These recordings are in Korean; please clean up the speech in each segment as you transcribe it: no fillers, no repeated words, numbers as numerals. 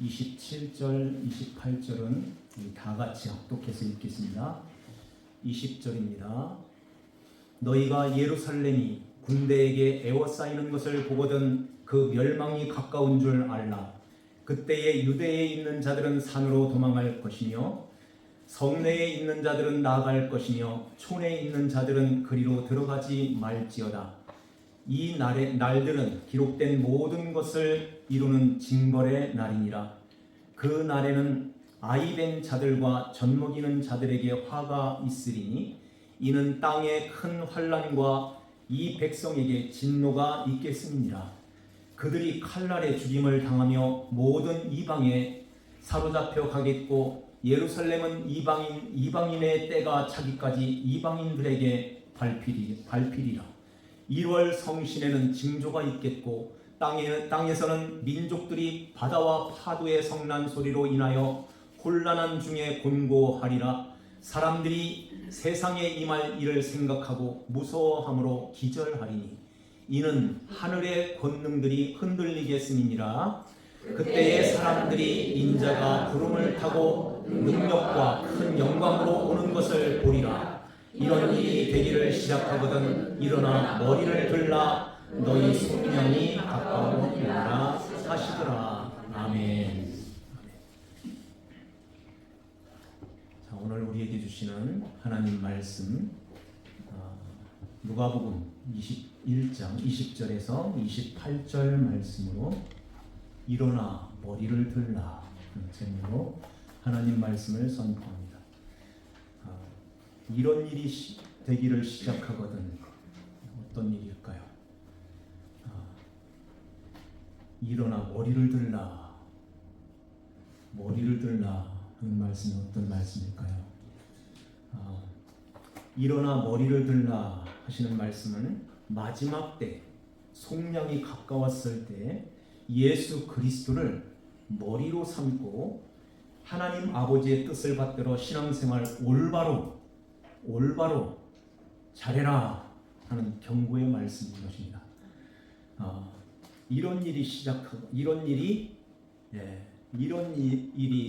27절, 28절은 다 같이 합독해서 읽겠습니다. 20절입니다. 너희가 예루살렘이 군대에게 에워싸이는 것을 보거든 그 멸망이 가까운 줄 알라. 그때에 유대에 있는 자들은 산으로 도망할 것이며 성내에 있는 자들은 나아갈 것이며 촌에 있는 자들은 그리로 들어가지 말지어다. 이 날들은 기록된 모든 것을 이루는 징벌의 날이니라. 그 날에는 아이된 자들과 젖먹이는 자들에게 화가 있으리니 이는 땅에 큰 환난과 이 백성에게 진노가 있겠음이니라. 그들이 칼날에 죽임을 당하며 모든 이방에 사로잡혀 가겠고 예루살렘은 이방인의 때가 차기까지 이방인들에게 밟히리라. 1월 성신에는 징조가 있겠고 땅에서는 민족들이 바다와 파도의 성난 소리로 인하여 혼란한 중에 곤고하리라. 사람들이 세상에 임할 일을 생각하고 무서워함으로 기절하리니 이는 하늘의 권능들이 흔들리겠음이니라. 그때의 사람들이 인자가 구름을 타고 능력과 큰 영광으로 오는 것을 보리라. 이런 일이 되기를 시작하거든 일어나 머리를 들라. 너희 속량이 가까우니라 하시더라. 아멘. 자, 오늘 우리에게 주시는 하나님 말씀 누가복음 21장 20절에서 28절 말씀으로 일어나 머리를 들라 제목으로 하나님 말씀을 선포합니다. 이런 일이 되기를 시작하거든 어떤 일일까요? 일어나 머리를 들라. 머리를 들라 하는 말씀은 어떤 말씀일까요? 일어나 머리를 들라 하시는 말씀은 마지막 때 속량이 가까웠을 때 예수 그리스도를 머리로 삼고 하나님 아버지의 뜻을 받들어 신앙생활 올바로 잘해라 하는 경고의 말씀인 것입니다. 이런 일이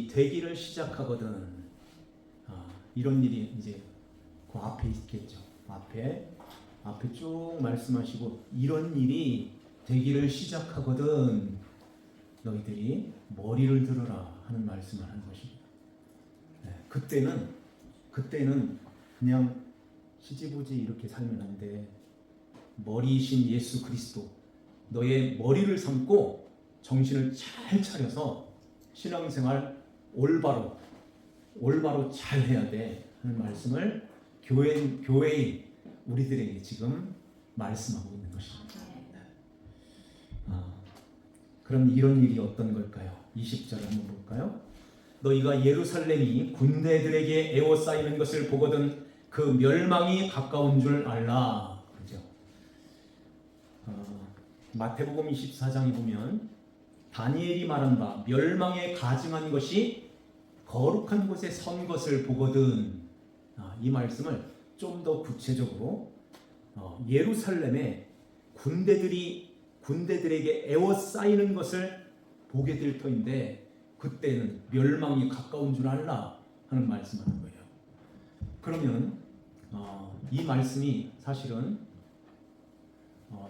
되기를 시작하거든. 이런 일이 이제 그 앞에 있겠죠. 앞에 쭉 말씀하시고 이런 일이 되기를 시작하거든 너희들이 머리를 들어라 하는 말씀을 하는 것입니다. 그때는 그냥 시지부지 이렇게 살면 안 돼. 머리이신 예수 그리스도 너의 머리를 삼고 정신을 잘 차려서 신앙생활 올바로 잘 해야 돼 하는 말씀을 교회인 우리들에게 지금 말씀하고 있는 것입니다. 그럼 이런 일이 어떤 걸까요? 20절 한번 볼까요? 너희가 예루살렘이 군대들에게 에워싸이는 것을 보거든 그 멸망이 가까운 줄 알라. 그죠? 마태복음 24장에 보면 다니엘이 말한 바 멸망에 가증한 것이 거룩한 곳에 선 것을 보거든. 이 말씀을 좀 더 구체적으로 예루살렘에 군대들에게 에워싸이는 것을 보게 될 터인데 그때는 멸망이 가까운 줄 알라 하는 말씀을 하는 거예요. 그러면 이 말씀이 사실은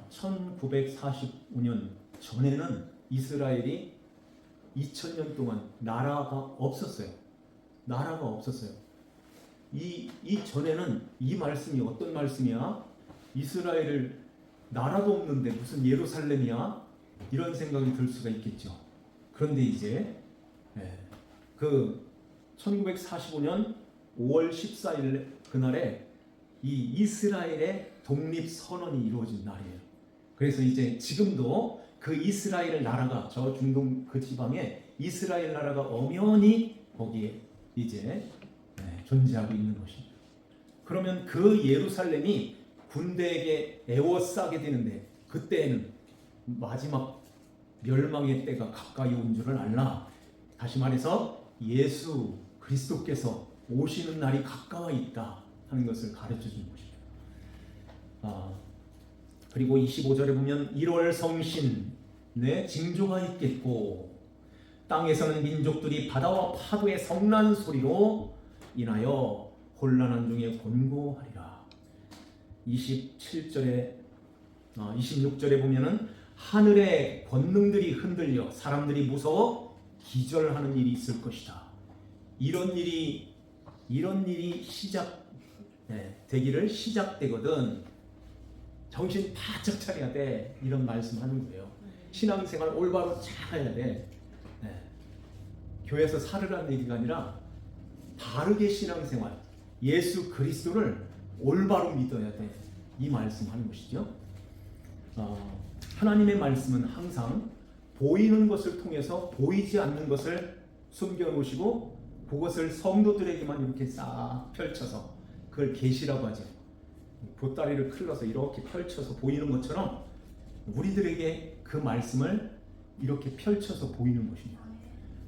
1945년 전에는 이스라엘이 2000년 동안 나라가 없었어요. 이 전에는 이 말씀이 어떤 말씀이야? 이스라엘을 나라도 없는데 무슨 예루살렘이야? 이런 생각이 들 수가 있겠죠. 그런데 이제 그 1945년 5월 14일 그날에 이 이스라엘의 독립 선언이 이루어진 날이에요. 그래서 이제 지금도 그 이스라엘 나라가 저 중동 그 지방에 이스라엘 나라가 엄연히 거기에 이제 존재하고 있는 것입니다. 그러면 그 예루살렘이 군대에게 에워싸게 되는데 그때에는 마지막 멸망의 때가 가까이 온 줄을 알라. 다시 말해서 예수 그리스도께서 오시는 날이 가까워 있다 하는 것을 가르쳐 준 것입니다. 그리고 25절에 보면 1월 성신에 징조가 있겠고 땅에서는 민족들이 바다와 파도의 성난 소리로 인하여 혼란한 중에 곤고하리라. 26절에 보면은 하늘의 권능들이 흔들려 사람들이 무서워 기절하는 일이 있을 것이다. 이런 일이 되기를 시작되거든 정신 바짝 차려야 돼. 이런 말씀하는 거예요. 신앙생활 올바로 잘 해야 돼. 교회에서 살으라는 얘기가 아니라 바르게 신앙생활, 예수 그리스도를 올바로 믿어야 돼. 이 말씀하는 것이죠. 하나님의 말씀은 항상 보이는 것을 통해서 보이지 않는 것을 숨겨놓으시고 그것을 성도들에게만 이렇게 싹 펼쳐서 그걸 계시라고 하죠. 보따리를 클러서 이렇게 펼쳐서 보이는 것처럼 우리들에게 그 말씀을 이렇게 펼쳐서 보이는 것입니다.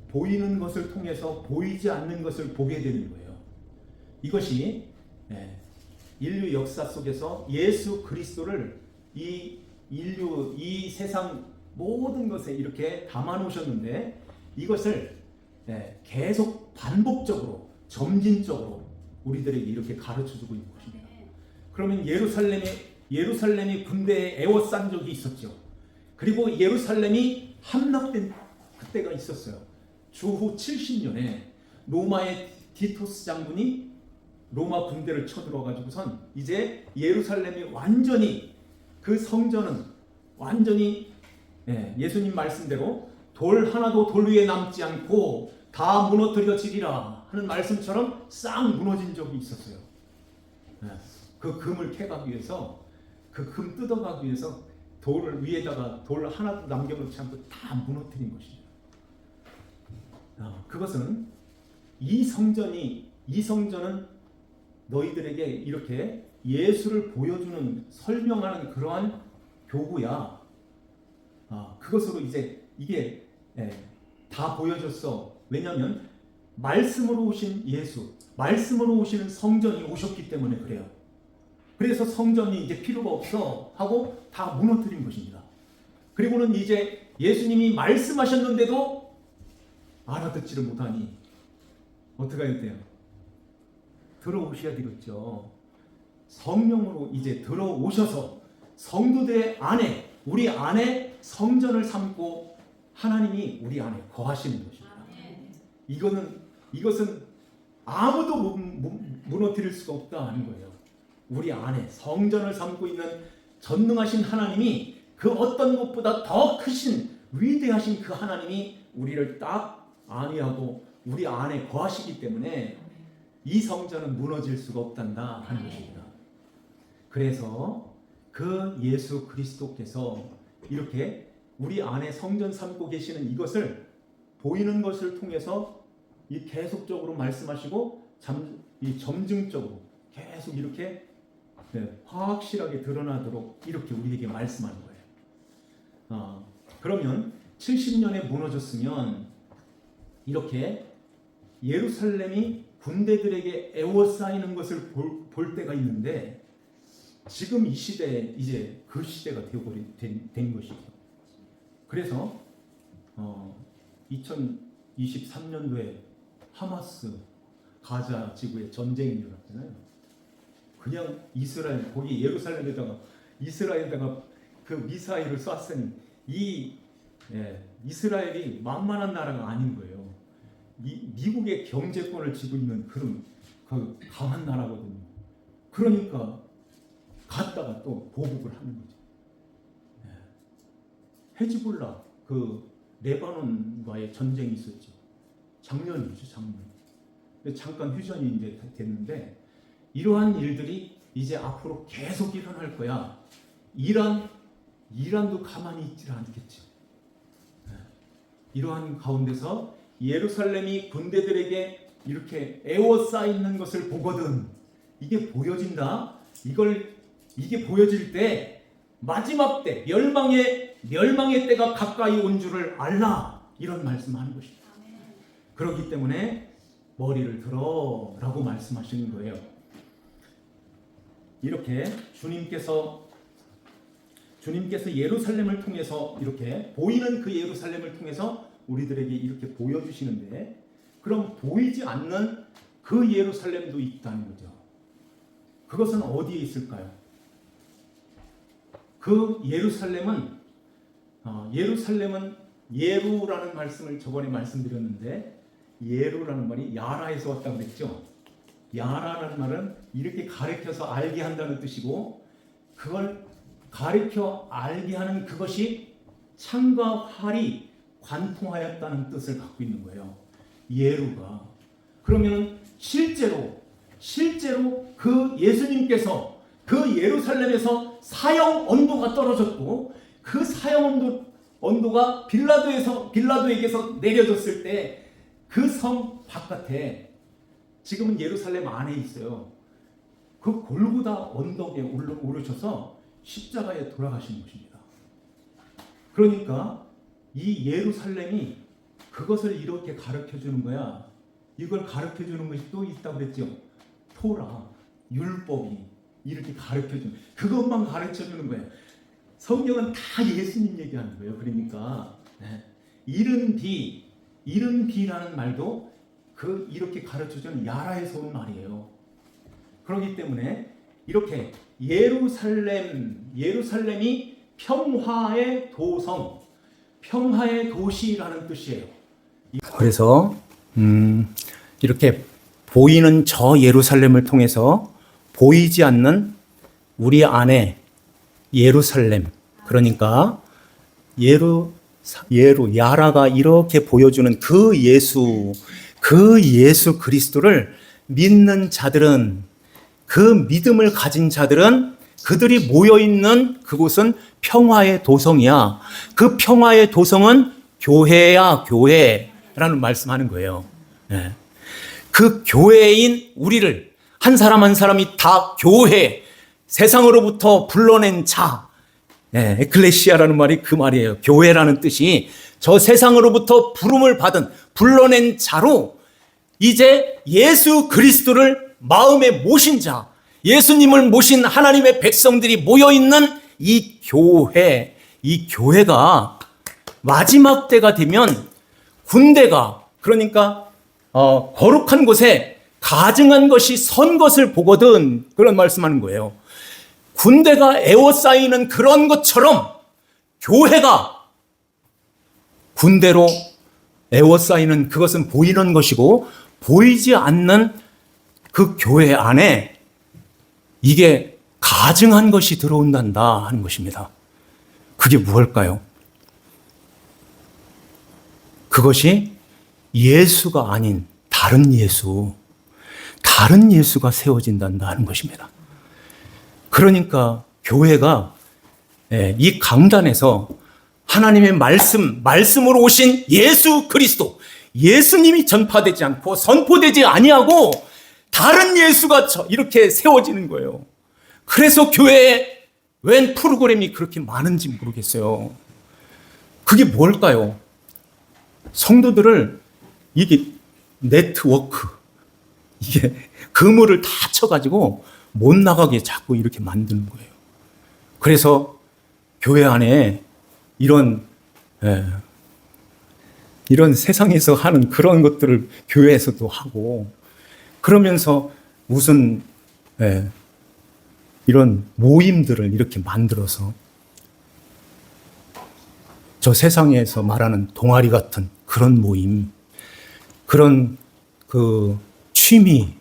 보이는 것을 통해서 보이지 않는 것을 보게 되는 거예요. 이것이 인류 역사 속에서 예수 그리스도를 이 세상 모든 것에 이렇게 담아 놓으셨는데 이것을 계속 반복적으로 점진적으로 우리들에게 이렇게 가르쳐 주고 있는 것입니다. 그러면 예루살렘이 군대에 에워싼 적이 있었죠. 그리고 예루살렘이 함락된 그때가 있었어요. 주후 70년에 로마의 디토스 장군이 로마 군대를 쳐들어가지고선 이제 예루살렘이 완전히 그 성전은 완전히 예수님 말씀대로 돌 하나도 돌 위에 남지 않고 다 무너뜨려지리라 하는 말씀처럼 싹 무너진 적이 있었어요. 그 금을 캐가기 위해서 그 금 뜯어가기 위해서 돌을 위에다가 돌 하나도 남겨놓지 않고 다 무너뜨린 것입니다. 그것은 이 성전은 너희들에게 이렇게 예수를 보여주는 설명하는 그러한 교구야. 그것으로 이제 이게 다 보여줬어. 왜냐하면 말씀으로 오신 예수, 말씀으로 오시는 성전이 오셨기 때문에 그래요. 그래서 성전이 이제 필요가 없어 하고 다 무너뜨린 것입니다. 그리고는 이제 예수님이 말씀하셨는데도 알아듣지를 못하니 어떻게 해야 돼요? 들어오셔야 되겠죠. 성령으로 이제 들어오셔서 성도들의 안에, 우리 안에 성전을 삼고 하나님이 우리 안에 거하시는 것입니다. 이것은 아무도 무너뜨릴 수가 없다 하는 거예요. 우리 안에 성전을 삼고 있는 전능하신 하나님이 그 어떤 것보다 더 크신 위대하신 그 하나님이 우리를 딱 안위하고 우리 안에 거하시기 때문에 이 성전은 무너질 수가 없단다 하는 것입니다. 그래서 그 예수 그리스도께서 이렇게 우리 안에 성전 삼고 계시는 이것을 보이는 것을 통해서 계속적으로 말씀하시고 점증적으로 계속 이렇게 확실하게 드러나도록 이렇게 우리에게 말씀하는 거예요. 그러면 70년에 무너졌으면 이렇게 예루살렘이 군대들에게 에워싸이는 것을 볼 때가 있는데 지금 이 시대에 이제 그 시대가 된 것이죠. 그래서 2023년도에 하마스 가자 지구에 전쟁이 일어났잖아요. 그냥 거기 예루살렘에다가 이스라엘에다가 그 미사일을 쐈으니 이스라엘이 만만한 나라가 아닌 거예요. 미국의 경제권을 쥐고 있는 그런 그 강한 나라거든요. 그러니까 갔다가 또 보복을 하는 거죠. 헤즈볼라 그 레바논과의 전쟁이 있었죠. 작년이죠, 작년. 잠깐 휴전이 이제 됐는데 이러한 일들이 이제 앞으로 계속 일어날 거야. 이란도 가만히 있지 않겠죠. 이러한 가운데서 예루살렘이 군대들에게 이렇게 에워싸있는 것을 보거든 이게 보여진다. 이게 보여질 때 마지막 때 멸망의 때가 가까이 온 줄을 알라. 이런 말씀하는 것입니다. 그렇기 때문에 머리를 들어라고 말씀하시는 거예요. 이렇게 주님께서 예루살렘을 통해서 이렇게 보이는 그 예루살렘을 통해서 우리들에게 이렇게 보여주시는데, 그럼 보이지 않는 그 예루살렘도 있다는 거죠. 그것은 어디에 있을까요? 그 예루살렘은 예루라는 말씀을 저번에 말씀드렸는데, 예루라는 말이 야라에서 왔다고 그랬죠. 야라라는 말은 이렇게 가르쳐서 알게 한다는 뜻이고, 그걸 가르쳐 알게 하는 그것이 창과 활이 관통하였다는 뜻을 갖고 있는 거예요. 예루가. 그러면 실제로 그 예수님께서 그 예루살렘에서 사형 언도가 떨어졌고, 그 사형 언도가 빌라도에게서 내려졌을 때 그 성 바깥에, 지금은 예루살렘 안에 있어요. 그 골고다 언덕에 오르셔서 십자가에 돌아가신 것입니다. 그러니까 이 예루살렘이 그것을 이렇게 가르쳐 주는 거야. 이걸 가르쳐 주는 것이 또 있다고 그랬죠. 토라, 율법이 이렇게 가르쳐 주는, 그것만 가르쳐 주는 거예요. 성경은 다 예수님 얘기하는 거예요. 그러니까 이른 비라는 말도 이렇게 가르쳐 주는 야라에서 온 말이에요. 그렇기 때문에 이렇게 예루살렘이 평화의 도성, 평화의 도시라는 뜻이에요. 그래서 이렇게 보이는 저 예루살렘을 통해서 보이지 않는 우리 안에 예루살렘, 그러니까 야라가 이렇게 보여주는 그 예수 그리스도를 믿는 자들은, 그 믿음을 가진 자들은, 그들이 모여있는 그곳은 평화의 도성이야. 그 평화의 도성은 교회야, 교회라는 말씀하는 거예요. 그 교회인 우리를, 한 사람 한 사람이 다 교회, 세상으로부터 불러낸 자, 에클레시아라는 말이 그 말이에요. 교회라는 뜻이 저 세상으로부터 부름을 받은 불러낸 자로, 이제 예수 그리스도를 마음에 모신 자, 예수님을 모신 하나님의 백성들이 모여있는 이 교회가 마지막 때가 되면 군대가, 그러니까 거룩한 곳에 가증한 것이 선 것을 보거든, 그런 말씀하는 거예요. 군대가 에워싸이는 그런 것처럼 교회가 군대로 에워싸이는, 그것은 보이는 것이고, 보이지 않는 그 교회 안에 이게 가증한 것이 들어온단다 하는 것입니다. 그게 무엇일까요? 그것이 예수가 아닌 다른 예수가 세워진단다 하는 것입니다. 그러니까 교회가 이 강단에서 하나님의 말씀으로 오신 예수 그리스도, 예수님이 전파되지 않고 선포되지 아니하고 다른 예수가 이렇게 세워지는 거예요. 그래서 교회에 웬 프로그램이 그렇게 많은지 모르겠어요. 그게 뭘까요? 성도들을 이게 네트워크, 이게 그물을 다 쳐가지고 못 나가게 자꾸 이렇게 만드는 거예요. 그래서 교회 안에 이런 세상에서 하는 그런 것들을 교회에서도 하고, 그러면서 무슨 이런 모임들을 이렇게 만들어서 저 세상에서 말하는 동아리 같은 그런 모임, 그런 그 취미,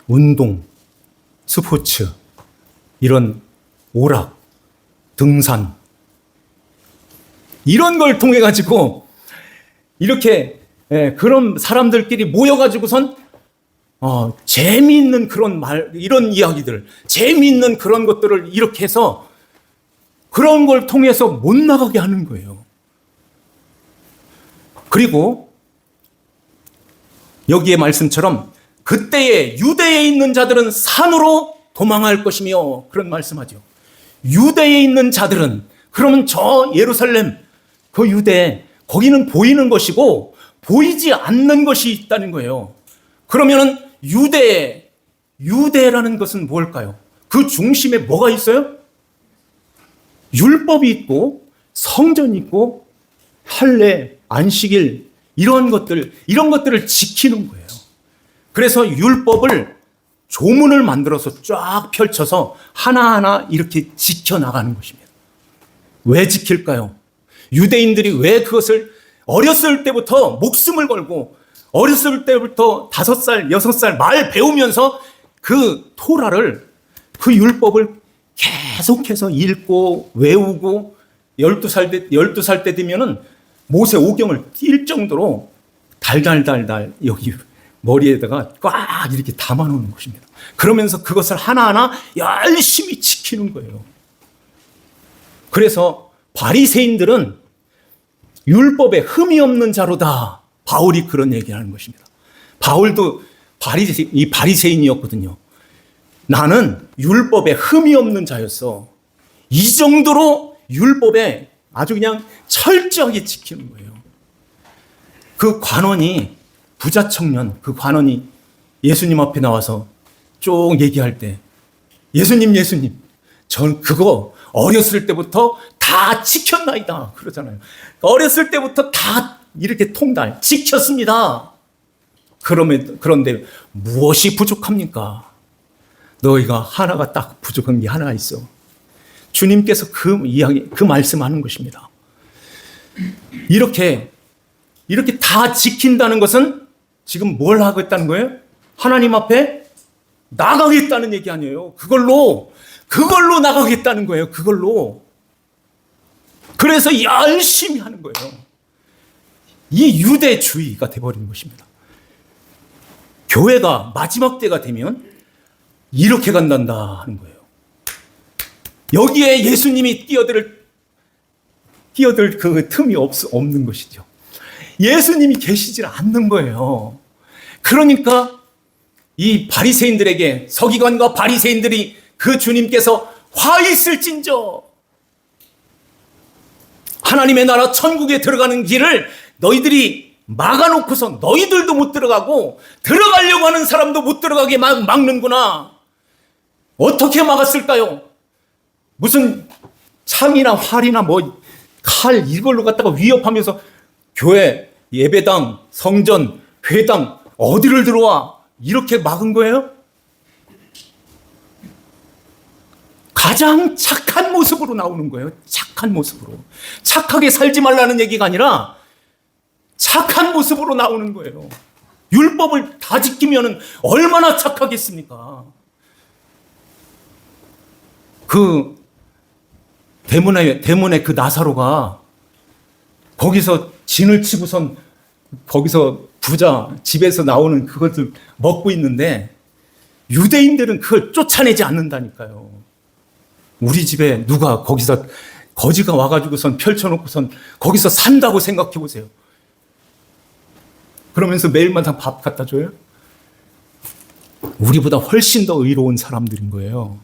운동, 스포츠, 이런 오락, 등산, 이런 걸 통해 가지고 이렇게 그런 사람들끼리 모여가지고선 재미있는 그런 이런 이야기들, 재미있는 그런 것들을 이렇게 해서 그런 걸 통해서 못 나가게 하는 거예요. 그리고 여기에 말씀처럼 그때에 유대에 있는 자들은 산으로 도망할 것이며, 그런 말씀하죠. 유대에 있는 자들은, 그러면 저 예루살렘, 그 유대, 거기는 보이는 것이고 보이지 않는 것이 있다는 거예요. 그러면은 유대라는 것은 뭘까요? 그 중심에 뭐가 있어요? 율법이 있고 성전이 있고 할례, 안식일, 이런 것들을 지키는 거예요. 그래서 율법을 조문을 만들어서 쫙 펼쳐서 하나하나 이렇게 지켜나가는 것입니다. 왜 지킬까요? 유대인들이 왜 그것을 어렸을 때부터 목숨을 걸고 어렸을 때부터 5살, 6살 말 배우면서 그 토라를, 그 율법을 계속해서 읽고 외우고 12살 때 되면은 모세 오경을 띌 정도로 달달달달 여기 머리에다가 꽉 이렇게 담아놓는 것입니다. 그러면서 그것을 하나하나 열심히 지키는 거예요. 그래서 바리새인들은 율법에 흠이 없는 자로다. 바울이 그런 얘기를 하는 것입니다. 바울도 바리새인이었거든요. 나는 율법에 흠이 없는 자였어. 이 정도로 율법에 아주 그냥 철저하게 지키는 거예요. 그 관원이, 부자 청년, 그 관원이 예수님 앞에 나와서 쭉 얘기할 때, 예수님, 전 그거 어렸을 때부터 다 지켰나이다. 그러잖아요. 어렸을 때부터 다 이렇게 통달 지켰습니다. 그런데 무엇이 부족합니까? 너희가 하나가 딱 부족한 게 하나 있어. 주님께서 그 말씀하는 것입니다. 이렇게 다 지킨다는 것은 지금 뭘 하겠다는 거예요? 하나님 앞에 나가겠다는 얘기 아니에요. 그걸로 나가겠다는 거예요. 그걸로. 그래서 열심히 하는 거예요. 이 유대주의가 돼버린 것입니다. 교회가 마지막 때가 되면 이렇게 간단다 하는 거예요. 여기에 예수님이 끼어들 그 틈이 없는 것이죠. 예수님이 계시질 않는 거예요. 그러니까 이 바리새인들에게, 서기관과 바리새인들이 그 주님께서 화 있을진저 하나님의 나라 천국에 들어가는 길을 너희들이 막아놓고서 너희들도 못 들어가고 들어가려고 하는 사람도 못 들어가게 막는구나. 어떻게 막았을까요? 무슨 창이나 활이나 칼 이걸로 갖다가 위협하면서 교회, 예배당, 성전, 회당 어디를 들어와 이렇게 막은 거예요? 가장 착한 모습으로 나오는 거예요. 착한 모습으로. 착하게 살지 말라는 얘기가 아니라 착한 모습으로 나오는 거예요. 율법을 다 지키면 얼마나 착하겠습니까? 그 대문에 그 나사로가 거기서 진을 치고선 거기서 부자 집에서 나오는 그것들 먹고 있는데 유대인들은 그걸 쫓아내지 않는다니까요. 우리 집에 누가 거기서 거지가 와가지고선 펼쳐놓고선 거기서 산다고 생각해 보세요. 그러면서 매일마다 밥 갖다 줘요? 우리보다 훨씬 더 의로운 사람들인 거예요.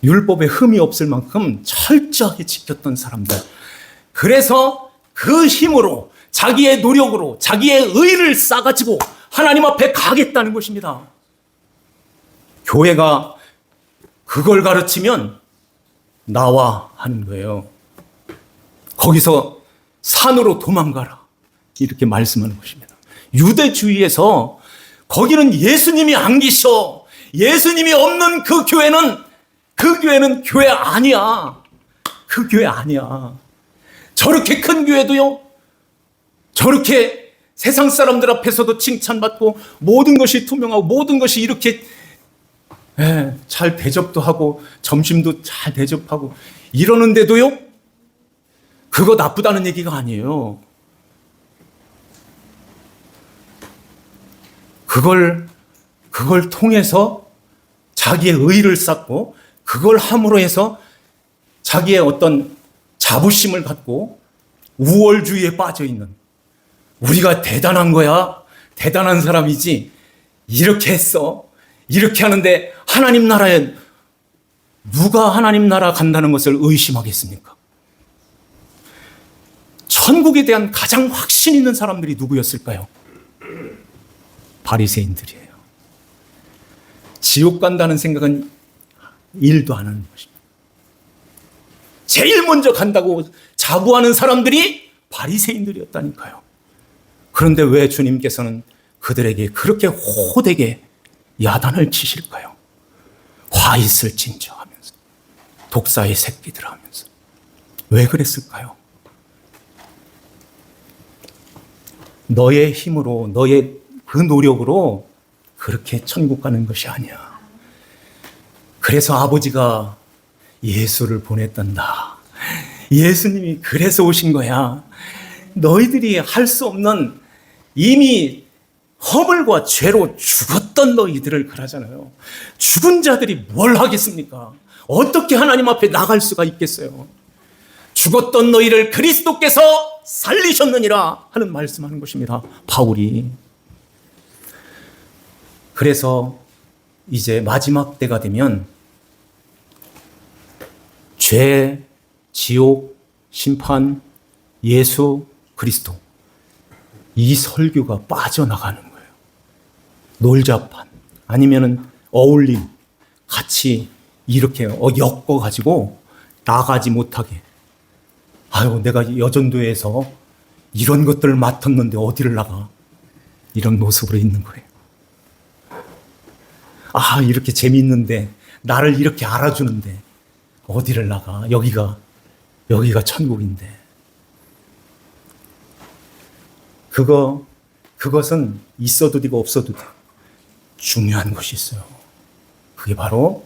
율법에 흠이 없을 만큼 철저하게 지켰던 사람들. 그래서 그 힘으로, 자기의 노력으로, 자기의 의를 쌓아가지고 하나님 앞에 가겠다는 것입니다. 교회가 그걸 가르치면 나와 하는 거예요. 거기서 산으로 도망가라. 이렇게 말씀하는 것입니다. 유대주의에서 거기는 예수님이 안 계셔. 예수님이 없는 그 교회는 교회 아니야. 그 교회 아니야. 저렇게 큰 교회도요, 저렇게 세상 사람들 앞에서도 칭찬받고 모든 것이 투명하고 모든 것이 이렇게 잘 대접도 하고 점심도 잘 대접하고 이러는데도요, 그거 나쁘다는 얘기가 아니에요. 그걸 통해서 자기의 의를 쌓고 그걸 함으로 해서 자기의 어떤 자부심을 갖고 우월주의에 빠져 있는, 우리가 대단한 거야, 대단한 사람이지, 이렇게 했어, 이렇게 하는데 하나님 나라에 누가 하나님 나라 간다는 것을 의심하겠습니까? 천국에 대한 가장 확신 있는 사람들이 누구였을까요? 바리새인들이에요. 지옥 간다는 생각은 일도 안 하는 것입니다. 제일 먼저 간다고 자부하는 사람들이 바리새인들이었다니까요. 그런데 왜 주님께서는 그들에게 그렇게 호되게 야단을 치실까요? 화 있을진저 하면서, 독사의 새끼들 하면서. 왜 그랬을까요? 너의 힘으로, 너의 그 노력으로 그렇게 천국 가는 것이 아니야. 그래서 아버지가 예수를 보냈단다. 예수님이 그래서 오신 거야. 너희들이 할 수 없는, 이미 허물과 죄로 죽었던 너희들을 그러잖아요. 죽은 자들이 뭘 하겠습니까? 어떻게 하나님 앞에 나갈 수가 있겠어요? 죽었던 너희를 그리스도께서 살리셨느니라 하는 말씀하는 것입니다, 바울이. 그래서 이제 마지막 때가 되면 죄, 지옥, 심판, 예수, 그리스도, 이 설교가 빠져나가는 거예요. 놀자판 아니면은 어울림, 같이 이렇게 엮어가지고 나가지 못하게. 아유, 내가 여전도에서 이런 것들을 맡았는데 어디를 나가? 이런 모습으로 있는 거예요. 아, 이렇게 재미있는데, 나를 이렇게 알아주는데 어디를 나가? 여기가 천국인데. 그것은 있어도 되고 없어도 돼. 중요한 것이 있어요. 그게 바로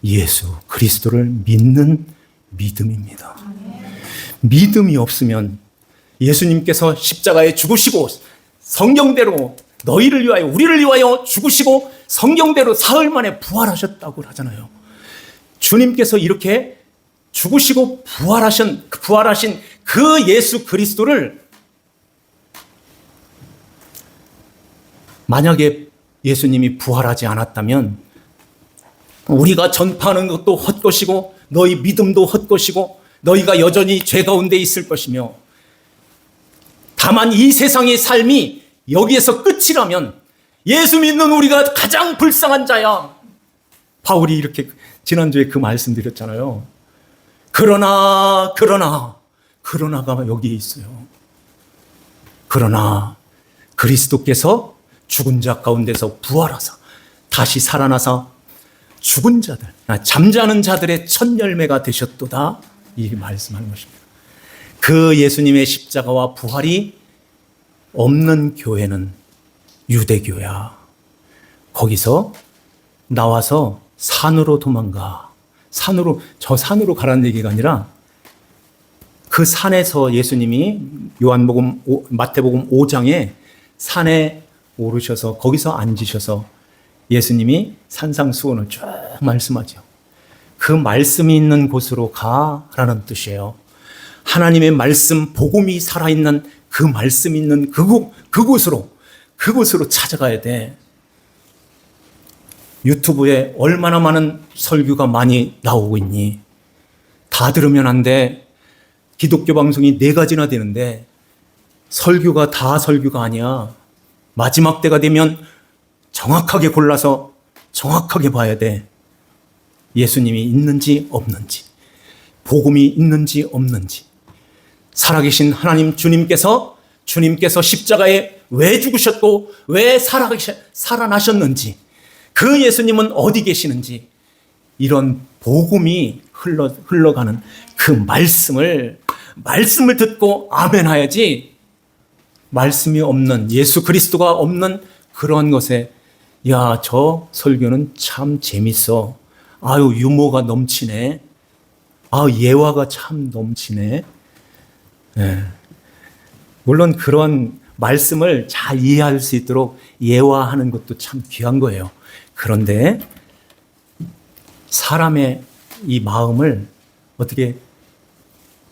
예수 그리스도를 믿는 믿음입니다. 믿음이 없으면, 예수님께서 십자가에 죽으시고 성경대로 너희를 위하여, 우리를 위하여 죽으시고 성경대로 사흘 만에 부활하셨다고 하잖아요. 주님께서 이렇게 죽으시고 부활하신 그 예수 그리스도를, 만약에 예수님이 부활하지 않았다면 우리가 전파하는 것도 헛것이고 너희 믿음도 헛것이고 너희가 여전히 죄 가운데 있을 것이며, 다만 이 세상의 삶이 여기에서 끝이라면 예수 믿는 우리가 가장 불쌍한 자야. 바울이 이렇게 지난주에 그 말씀 드렸잖아요. 그러나가 여기에 있어요. 그러나 그리스도께서 죽은 자 가운데서 부활하사 다시 살아나사 죽은 자들, 잠자는 자들의 첫 열매가 되셨도다, 이 말씀하는 것입니다. 그 예수님의 십자가와 부활이 없는 교회는 유대교야. 거기서 나와서 산으로 도망가. 저 산으로 가라는 얘기가 아니라, 그 산에서 예수님이 마태복음 5장에 산에 오르셔서 거기서 앉으셔서 예수님이 산상수훈을 쭉 말씀하죠. 그 말씀이 있는 곳으로 가라는 뜻이에요. 하나님의 말씀, 복음이 살아있는 그 말씀이 있는 그곳으로 찾아가야 돼. 유튜브에 얼마나 많은 설교가 많이 나오고 있니? 다 들으면 안 돼. 기독교 방송이 4가지나 되는데 설교가 다 설교가 아니야. 마지막 때가 되면 정확하게 골라서 정확하게 봐야 돼. 예수님이 있는지 없는지, 복음이 있는지 없는지, 살아계신 하나님 주님께서 십자가에 왜 죽으셨고 왜 살아나셨는지, 그 예수님은 어디 계시는지, 이런 복음이 흘러가는 그 말씀을 듣고 아멘 해야지, 말씀이 없는, 예수 그리스도가 없는 그런 것에, 야, 저 설교는 참 재밌어. 아유, 유머가 넘치네. 아유, 예화가 참 넘치네. 네. 물론 그런 말씀을 잘 이해할 수 있도록 예화하는 것도 참 귀한 거예요. 그런데 사람의 이 마음을 어떻게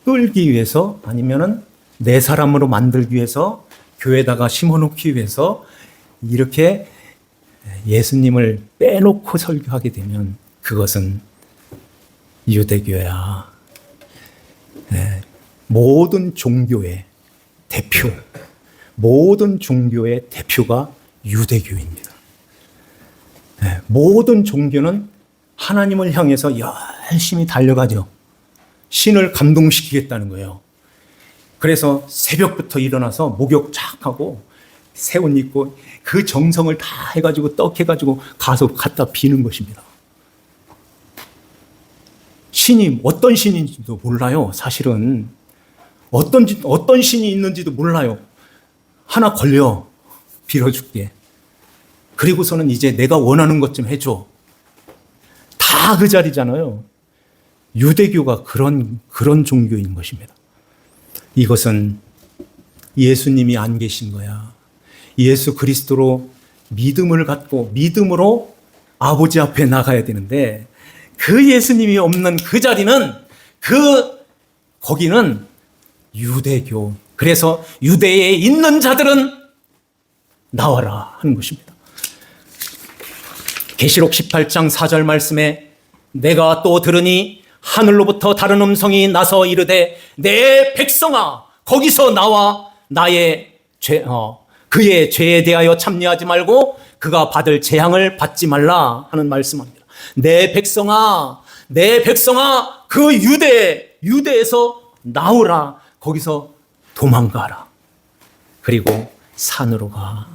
끌기 위해서, 아니면은 내 사람으로 만들기 위해서, 교회에다가 심어놓기 위해서 이렇게 예수님을 빼놓고 설교하게 되면 그것은 유대교야. 네. 모든 종교의 대표가 유대교입니다. 네. 모든 종교는 하나님을 향해서 열심히 달려가죠. 신을 감동시키겠다는 거예요. 그래서 새벽부터 일어나서 목욕 쫙 하고 새 옷 입고 그 정성을 다 해가지고 떡 해가지고 가서 갖다 비는 것입니다. 신이 어떤 신인지도 몰라요. 사실은 어떤 신이 있는지도 몰라요. 하나 걸려 빌어줄게. 그리고서는 이제 내가 원하는 것 좀 해줘. 다 그 자리잖아요. 유대교가 그런 종교인 것입니다. 이것은 예수님이 안 계신 거야. 예수 그리스도로 믿음을 갖고 믿음으로 아버지 앞에 나가야 되는데 그 예수님이 없는 그 자리는 거기는 유대교. 그래서 유대에 있는 자들은 나와라 하는 것입니다. 계시록 18장 4절 말씀에 내가 또 들으니 하늘로부터 다른 음성이 나서 이르되 내 백성아 거기서 나와 그의 죄에 대하여 참여하지 말고 그가 받을 재앙을 받지 말라 하는 말씀입니다. 내 백성아 그 유대에서 나오라. 거기서 도망가라. 그리고 산으로 가.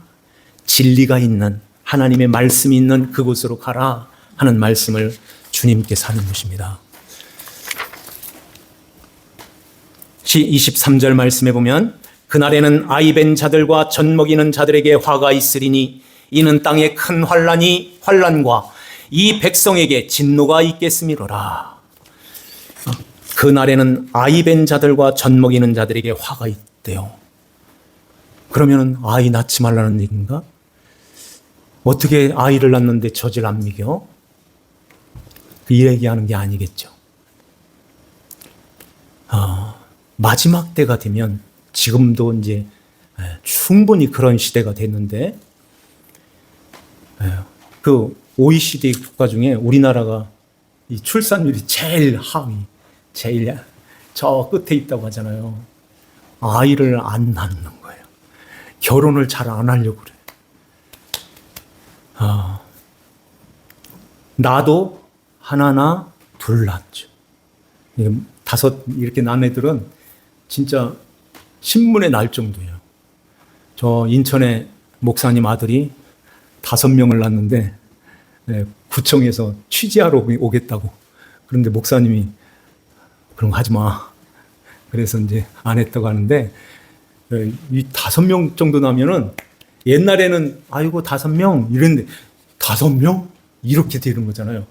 진리가 있는 하나님의 말씀이 있는 그곳으로 가라 하는 말씀을 주님께서 하는 것입니다. 23절 말씀에 보면 그날에는 아이 벤 자들과 젖 먹이는 자들에게 화가 있으리니 이는 땅에 큰 환난과 이 백성에게 진노가 있겠음이로라. 그날에는 아이 벤 자들과 젖 먹이는 자들에게 화가 있대요. 그러면 아이 낳지 말라는 얘기인가? 어떻게 아이를 낳는데 젖을 안 먹여? 이 얘기하는 게 아니겠죠. 마지막 때가 되면 지금도 이제 충분히 그런 시대가 됐는데 그 OECD 국가 중에 우리나라가 이 출산율이 제일 하위, 제일 저 끝에 있다고 하잖아요. 아이를 안 낳는 거예요. 결혼을 잘 안 하려고 그래요. 나도 하나나 둘 낳죠. 다섯 이렇게 낳은 애들은 진짜 신문에 날 정도예요. 저 인천에 목사님 아들이 5명을 낳았는데 구청에서 취재하러 오겠다고. 그런데 목사님이 그런 거 하지 마. 그래서 이제 안 했다고 하는데 이 5명 정도 나면은 옛날에는 아이고 5명 이랬는데 5명? 이렇게 되는 거잖아요.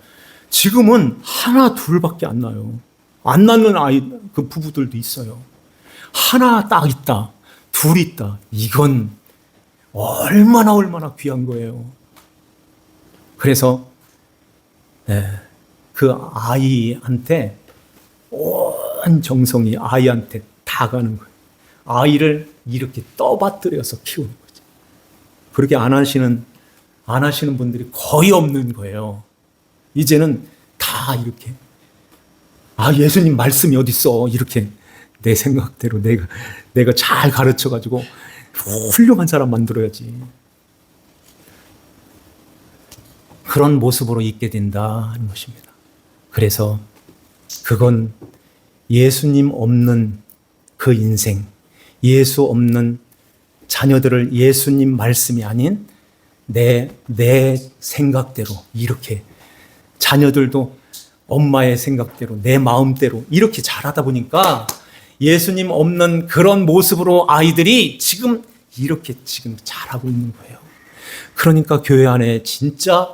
지금은 하나 둘밖에 안 나요. 안 낳는 아이 그 부부들도 있어요. 하나 딱 있다. 둘 있다. 이건 얼마나 귀한 거예요. 그래서 그 아이한테 온 정성이 아이한테 다 가는 거예요. 아이를 이렇게 떠받들여서 키우는 거죠. 그렇게 안 하시는 분들이 거의 없는 거예요. 이제는 다 이렇게 예수님 말씀이 어디 있어? 이렇게 내 생각대로 내가 잘 가르쳐 가지고 훌륭한 사람 만들어야지. 그런 모습으로 있게 된다는 것입니다. 그래서 그건 예수님 없는 그 인생, 예수 없는 자녀들을 예수님 말씀이 아닌 내 생각대로 이렇게 자녀들도 엄마의 생각대로 내 마음대로 이렇게 자라다 보니까 예수님 없는 그런 모습으로 아이들이 지금 이렇게 자라고 있는 거예요. 그러니까 교회 안에 진짜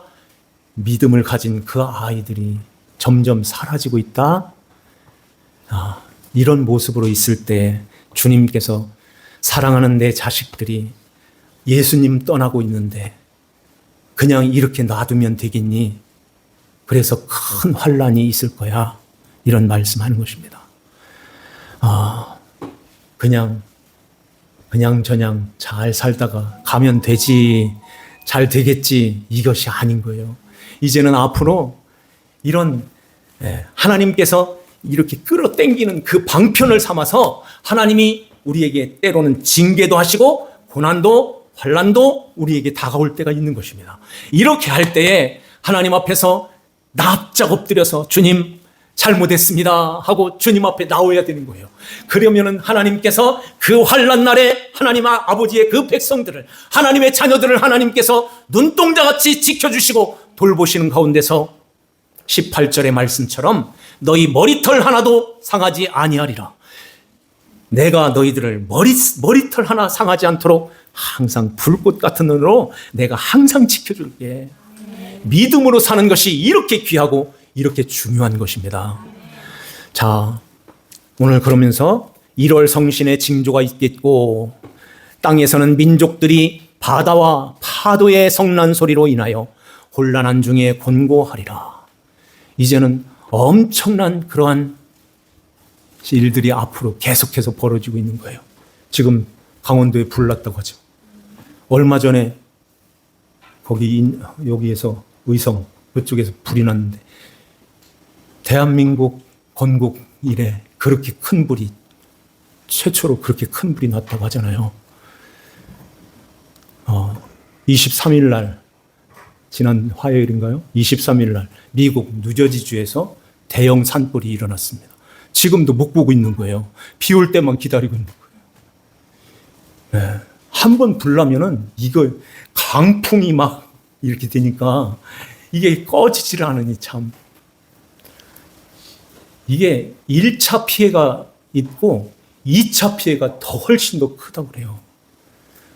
믿음을 가진 그 아이들이 점점 사라지고 있다. 이런 모습으로 있을 때 주님께서 사랑하는 내 자식들이 예수님 떠나고 있는데 그냥 이렇게 놔두면 되겠니? 그래서 큰 환난이 있을 거야. 이런 말씀하는 것입니다. 그냥 잘 살다가 가면 되지, 잘 되겠지, 이것이 아닌 거예요. 이제는 앞으로 이런 하나님께서 이렇게 끌어당기는 그 방편을 삼아서 하나님이 우리에게 때로는 징계도 하시고 고난도 환난도 우리에게 다가올 때가 있는 것입니다. 이렇게 할 때에 하나님 앞에서 납작 엎드려서 주님, 잘못했습니다 하고 주님 앞에 나와야 되는 거예요. 그러면은 하나님께서 그 환난 날에 하나님 아버지의 그 백성들을, 하나님의 자녀들을 하나님께서 눈동자같이 지켜주시고 돌보시는 가운데서 18절의 말씀처럼 너희 머리털 하나도 상하지 아니하리라. 내가 너희들을 머리털 하나 상하지 않도록 항상 불꽃 같은 눈으로 내가 항상 지켜줄게. 믿음으로 사는 것이 이렇게 귀하고 이렇게 중요한 것입니다. 자, 오늘 그러면서 1월 성신의 징조가 있겠고 땅에서는 민족들이 바다와 파도의 성난 소리로 인하여 혼란한 중에 곤고하리라. 이제는 엄청난 그러한 일들이 앞으로 계속해서 벌어지고 있는 거예요. 지금 강원도에 불 났다고 하죠. 얼마 전에 여기에서 의성 그쪽에서 불이 났는데 대한민국 건국 이래 그렇게 큰 불이, 최초로 그렇게 큰 불이 났다고 하잖아요. 23일 날, 지난 화요일인가요? 23일 날 미국 뉴저지주에서 대형 산불이 일어났습니다. 지금도 못 보고 있는 거예요. 비 올 때만 기다리고 있는 거예요. 네. 한 번 불 나면은 이거 강풍이 막 이렇게 되니까 이게 꺼지질 않으니 참. 이게 1차 피해가 있고 2차 피해가 더 훨씬 더 크다고 그래요.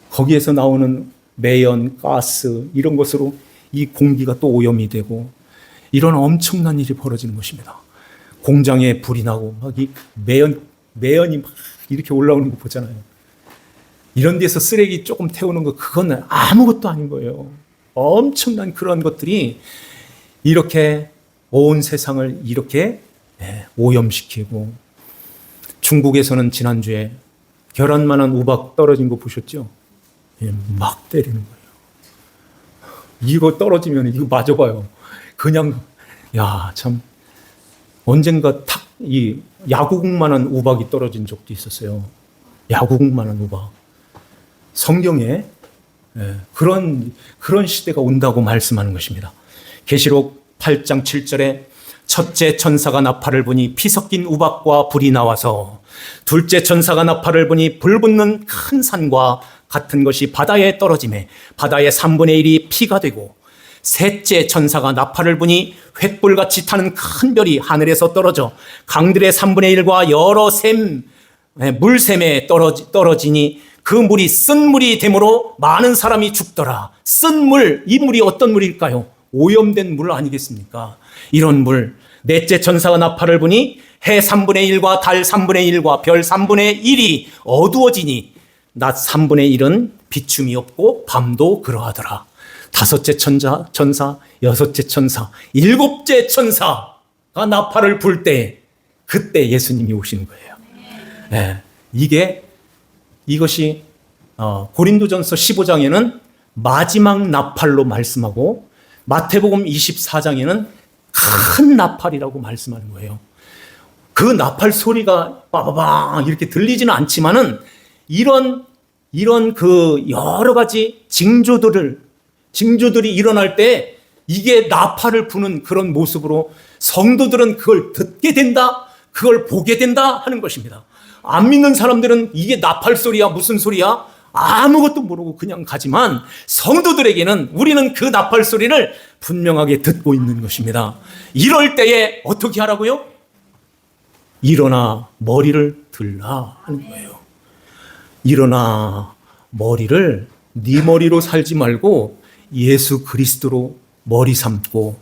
거기에서 나오는 매연, 가스 이런 것으로 이 공기가 또 오염이 되고 이런 엄청난 일이 벌어지는 것입니다. 공장에 불이 나고 막 이 매연이 막 이렇게 올라오는 거 보잖아요. 이런 데서 쓰레기 조금 태우는 거 그건 아무것도 아닌 거예요. 엄청난 그런 것들이 이렇게 온 세상을 이렇게 오염시키고, 중국에서는 지난주에 계란만한 우박 떨어진 거 보셨죠? 막 때리는 거예요. 이거 떨어지면 이거 맞아봐요. 그냥 참 언젠가 이 야구공만한 우박이 떨어진 적도 있었어요. 야구공만한 우박. 성경에 그런 시대가 온다고 말씀하는 것입니다. 계시록 8장 7절에 첫째 천사가 나팔을 부니 피 섞인 우박과 불이 나와서 둘째 천사가 나팔을 부니 불 붙는 큰 산과 같은 것이 바다에 떨어지매 바다의 3분의 1이 피가 되고, 셋째 천사가 나팔을 부니 횃불같이 타는 큰 별이 하늘에서 떨어져 강들의 3분의 1과 여러 물샘에 떨어지니 그 물이 쓴 물이 되므로 많은 사람이 죽더라. 쓴 물, 이 물이 어떤 물일까요? 오염된 물 아니겠습니까? 이런 물. 넷째 천사가 나팔을 부니 해 3분의 1과 달 3분의 1과 별 3분의 1이 어두워지니 낮 3분의 1은 비춤이 없고 밤도 그러하더라. 다섯째 천사, 여섯째 천사, 일곱째 천사가 나팔을 불 때 그때 예수님이 오시는 거예요. 네. 이것이 고린도전서 15장에는 마지막 나팔로 말씀하고 마태복음 24장에는 큰 나팔이라고 말씀하는 거예요. 그 나팔 소리가 빠바방 이렇게 들리지는 않지만은 이런 그 여러 가지 징조들이 일어날 때 이게 나팔을 부는 그런 모습으로 성도들은 그걸 듣게 된다, 그걸 보게 된다 하는 것입니다. 안 믿는 사람들은 이게 나팔 소리야, 무슨 소리야? 아무것도 모르고 그냥 가지만 성도들에게는 우리는 그 나팔 소리를 분명하게 듣고 있는 것입니다. 이럴 때에 어떻게 하라고요? 일어나 머리를 들라 하는 거예요. 일어나 머리를 네 머리로 살지 말고 예수 그리스도로 머리 삼고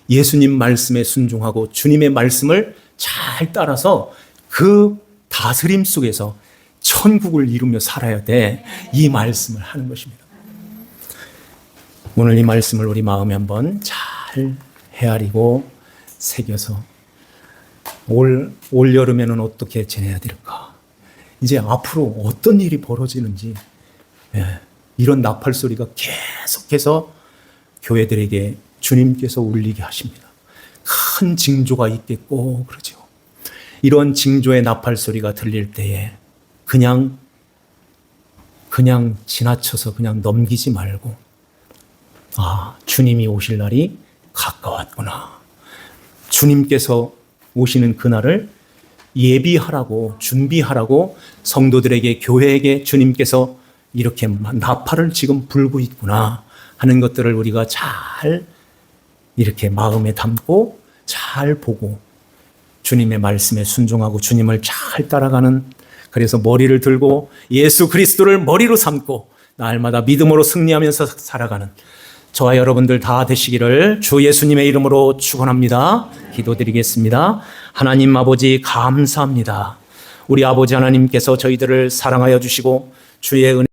예수님 말씀에 순종하고 주님의 말씀을 잘 따라서 그 다스림 속에서 천국을 이루며 살아야 돼. 이 말씀을 하는 것입니다. 오늘 이 말씀을 우리 마음에 한번 잘 헤아리고 새겨서 올 여름에는 어떻게 지내야 될까? 이제 앞으로 어떤 일이 벌어지는지, 이런 나팔 소리가 계속해서 교회들에게 주님께서 울리게 하십니다. 큰 징조가 있겠고 그러죠. 이런 징조의 나팔 소리가 들릴 때에 그냥 지나쳐서 그냥 넘기지 말고, 주님이 오실 날이 가까웠구나. 주님께서 오시는 그날을 예비하라고, 준비하라고 성도들에게, 교회에게 주님께서 이렇게 나팔을 지금 불고 있구나 하는 것들을 우리가 잘 이렇게 마음에 담고 잘 보고 주님의 말씀에 순종하고 주님을 잘 따라가는, 그래서 머리를 들고 예수 그리스도를 머리로 삼고 날마다 믿음으로 승리하면서 살아가는 저와 여러분들 다 되시기를 주 예수님의 이름으로 축원합니다. 기도드리겠습니다. 하나님 아버지 감사합니다. 우리 아버지 하나님께서 저희들을 사랑하여 주시고 주의 은혜